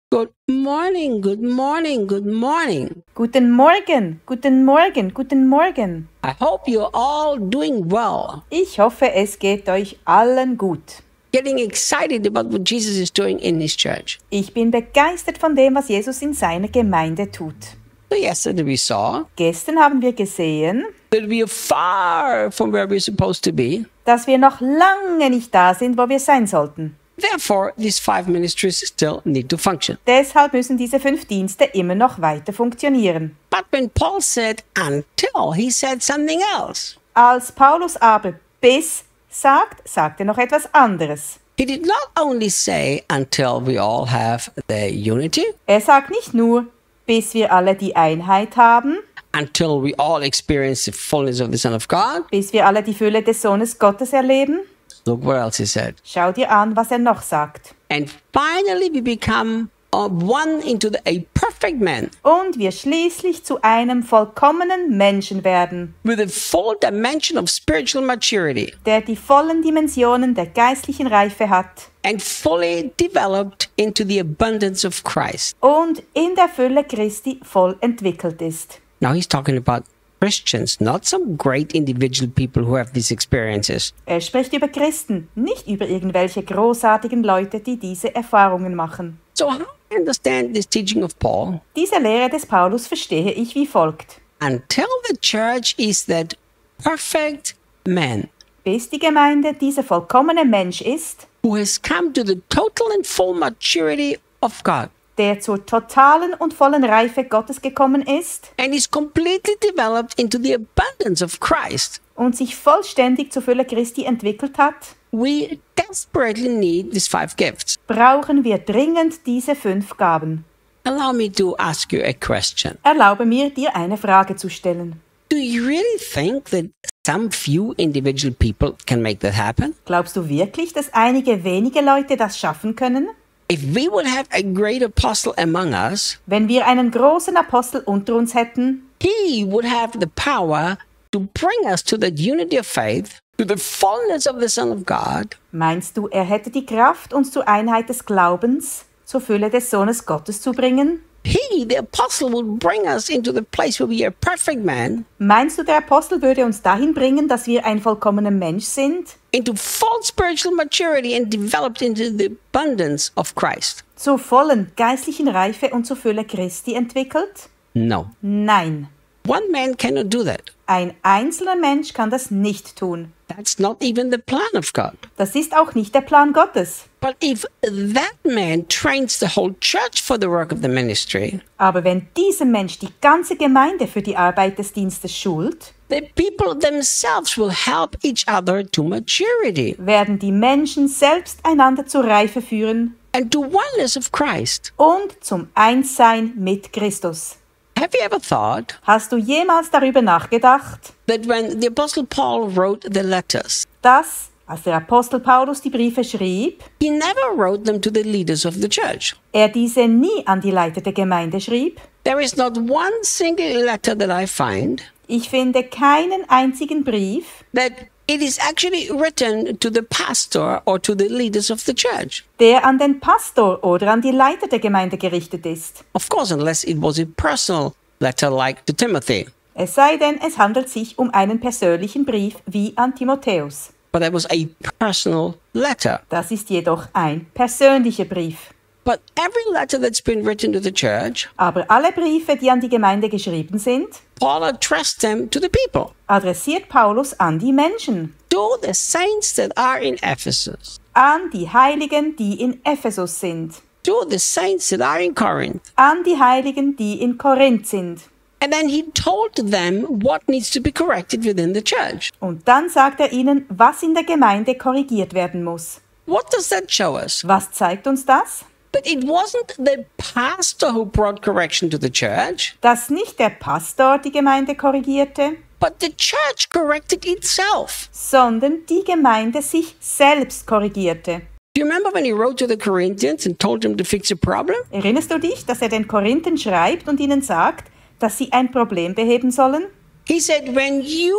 Good morning, good morning, good morning. Guten Morgen, guten Morgen, guten Morgen. I hope you're all doing well. Ich hoffe, es geht euch allen gut. Getting excited about what Jesus is doing in his church. Ich bin begeistert von dem, was Jesus in seiner Gemeinde tut. So yesterday we saw Gestern haben wir gesehen, that we are far from where we're supposed to be. dass wir noch lange nicht da sind, wo wir sein sollten. Therefore, these 5 ministries still need to function. Deshalb müssen diese 5 Dienste immer noch weiter funktionieren. But when Paul said until, he said something else. Als Paulus aber bis sagt, sagt er noch etwas anderes. He did not only say until we all have the unity, Er sagt nicht nur, bis wir alle die Einheit haben, until we all experience the fullness of the Son of God. bis wir alle die Fülle des Sohnes Gottes erleben. Look what else he said. Schau dir an, was er noch sagt. And finally we become one into a perfect man Und wir schließlich zu einem vollkommenen Menschen werden, with a full dimension of spiritual maturity der die vollen Dimensionen der geistlichen Reife hat and fully developed into the abundance of Christ. und in der Fülle Christi voll entwickelt ist. Now he's talking about Christians, not some great individual people who have these experiences. Er spricht über Christen, nicht über irgendwelche großartigen Leute, die diese Erfahrungen machen. So how do I understand this teaching of Paul? Diese Lehre des Paulus verstehe ich wie folgt. Until the church is that perfect man Bis die Gemeinde dieser vollkommene Mensch ist, who has come to the total and full maturity of God der zur totalen und vollen Reife Gottes gekommen ist and is completely developed into the abundance of Christ, und sich vollständig zur Fülle Christi entwickelt hat, we desperately need these 5 gifts. brauchen wir dringend diese 5 Gaben. Allow me to ask you a question. Erlaube mir, dir eine Frage zu stellen. Do you really think that some few individual people can make that happen? Glaubst du wirklich, dass einige wenige Leute das schaffen können? If we would have a great apostle among us, Wenn wir einen großen Apostel unter uns hätten, he would have the power to bring us to that unity of faith, to the fullness of the Son of God, meinst du, er hätte die Kraft, uns zur Einheit des Glaubens, zur Fülle des Sohnes Gottes zu bringen? he, the apostle, would bring us into the place where we are a perfect man, Meinst du, der Apostel würde uns dahin bringen, dass wir ein vollkommener Mensch sind? into full spiritual maturity and developed into the abundance of Christ? Zur vollen geistlichen Reife und zur Fülle Christi entwickelt? No. Nein. One man cannot do that. Ein einzelner Mensch kann das nicht tun. That's not even the plan of God. Das ist auch nicht der Plan Gottes. But if that man trains the whole church for the work of the ministry, Aber wenn dieser Mensch die ganze Gemeinde für die Arbeit des Dienstes schult, the people themselves will help each other to maturity werden die Menschen selbst einander zur Reife führen and to oneness of Christ. und zum Einssein mit Christus. Have you ever thought Hast du jemals darüber nachgedacht, that when the Apostle Paul wrote the letters, dass, als der Apostel Paulus die Briefe schrieb, he never wrote them to the leaders of the church? er diese nie an die Leiter der Gemeinde schrieb? There is not one single letter that I find Ich finde keinen einzigen Brief, that it is actually written to the pastor or to the leaders of the church. der an den Pastor oder an die Leiter der Gemeinde gerichtet ist. Of course, unless it was a personal letter like to Timothy. Es sei denn, es handelt sich um einen persönlichen Brief wie an Timotheus. But that was a personal letter. Das ist jedoch ein persönlicher Brief. But every letter that's been written to the church, Aber alle Briefe, die an die Gemeinde geschrieben sind, Paul addressed them to the people, adressiert Paulus an die Menschen, to the saints that are in Ephesus, an die Heiligen, die in Ephesus sind, to the saints that are in Corinth. an die Heiligen, die in Korinth sind. And then he told them what needs to be corrected within the church. Und dann sagt er ihnen, was in der Gemeinde korrigiert werden muss. What does that show us? Was zeigt uns das? That it wasn't the pastor who brought correction to the church, Dass nicht der Pastor die Gemeinde korrigierte, but the church corrected itself. sondern die Gemeinde sich selbst korrigierte. Do you remember when he wrote to the Corinthians and told them to fix a problem? Erinnerst du dich, dass er den Korinthern schreibt und ihnen sagt, dass sie ein Problem beheben sollen? He said, when you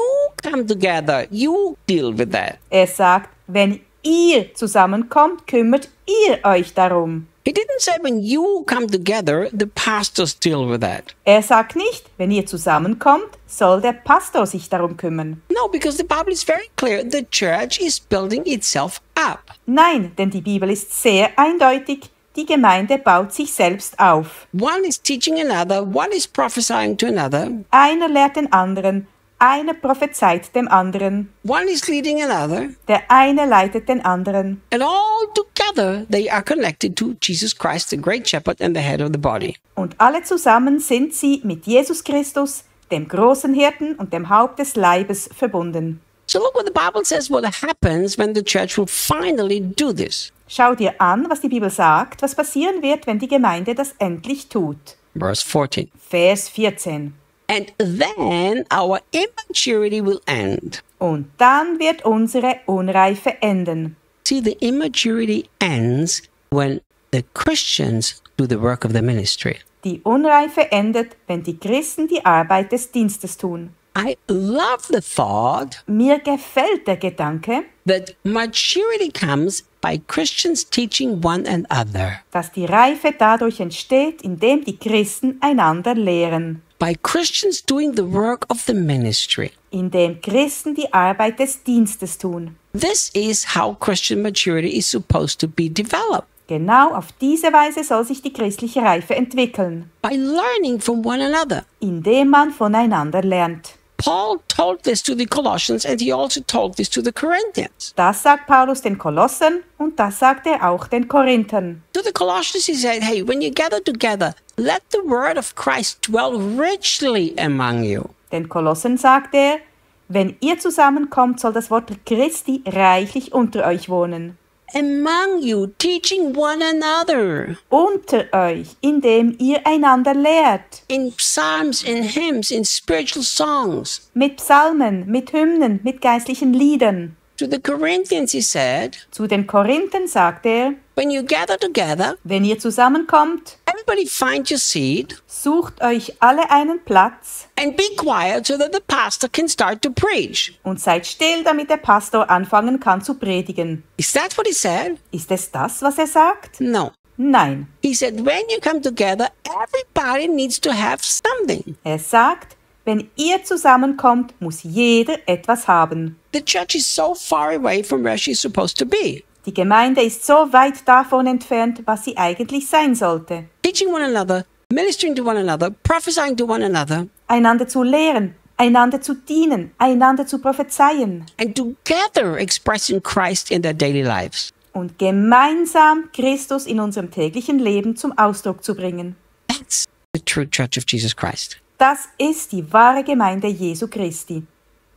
come together, you deal with that. Er sagt, wenn ihr zusammenkommt, kümmert ihr euch darum. He didn't say when you come together, the pastors deal with that. Er sagt nicht, wenn ihr zusammenkommt, soll der Pastor sich darum kümmern. No, because the Bible is very clear. The church is building itself up. Nein, denn die Bibel ist sehr eindeutig. Die Gemeinde baut sich selbst auf. One is teaching another, one is prophesying to another, Einer lehrt den anderen, einer prophezeit dem anderen, one is leading another, der eine leitet den anderen. and all together they are connected to Jesus Christ, the great shepherd and the head of the body. Und alle zusammen sind sie mit Jesus Christus, dem großen Hirten und dem Haupt des Leibes, verbunden. So look what the Bible says what happens when the church will finally do this. Schau dir an, was die Bibel sagt, was passieren wird, wenn die Gemeinde das endlich tut. Verse 14. Vers 14. And then our immaturity will end. Und dann wird unsere Unreife enden. See, the immaturity ends when the Christians do the work of the ministry. Die Unreife endet, wenn die Christen die Arbeit des Dienstes tun. I love the thought Mir gefällt der Gedanke, that maturity comes by Christians teaching one another, dass die Reife dadurch entsteht, indem die Christen einander lehren, by Christians doing the work of the ministry. indem Christen die Arbeit des Dienstes tun. This is how Christian maturity is supposed to be developed, Genau auf diese Weise soll sich die christliche Reife entwickeln, by learning from one another. indem man voneinander lernt. Paul told this to the Colossians and he also told this to the Corinthians. Das sagt Paulus den Kolossern und das sagt er auch den Korinthern. To the Colossians he said, hey, when you gather together, let the word of Christ dwell richly among you. Den Kolossern sagt er, wenn ihr zusammenkommt, soll das Wort Christi reichlich unter euch wohnen. Among you, teaching one another. Unter euch, indem ihr einander lehrt. In psalms, in hymns, in spiritual songs. Mit Psalmen, mit Hymnen, mit geistlichen Liedern. To the Corinthians he said, Zu den Korinthern sagt er, when you gather together, wenn ihr zusammenkommt, everybody find your seat sucht euch alle einen Platz and be quiet so that the pastor can start to preach. und seid still, damit der Pastor anfangen kann zu predigen. Is that what he said? Ist es das, was er sagt? No. Nein. He said, when you come together, everybody needs to have something. Er sagt, wenn ihr zusammenkommt, muss jeder etwas haben. The church is so far away from where she's supposed to be. Die Gemeinde ist so weit davon entfernt, was sie eigentlich sein sollte. Teaching one another, ministering to one another, prophesying to one another, Einander zu lehren, einander zu dienen, einander zu prophezeien and together expressing Christ in their daily lives. und gemeinsam Christus in unserem täglichen Leben zum Ausdruck zu bringen. That's the true church of Jesus Christ. Das ist die wahre Gemeinde Jesu Christi.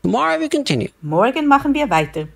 Tomorrow we continue. Morgen machen wir weiter.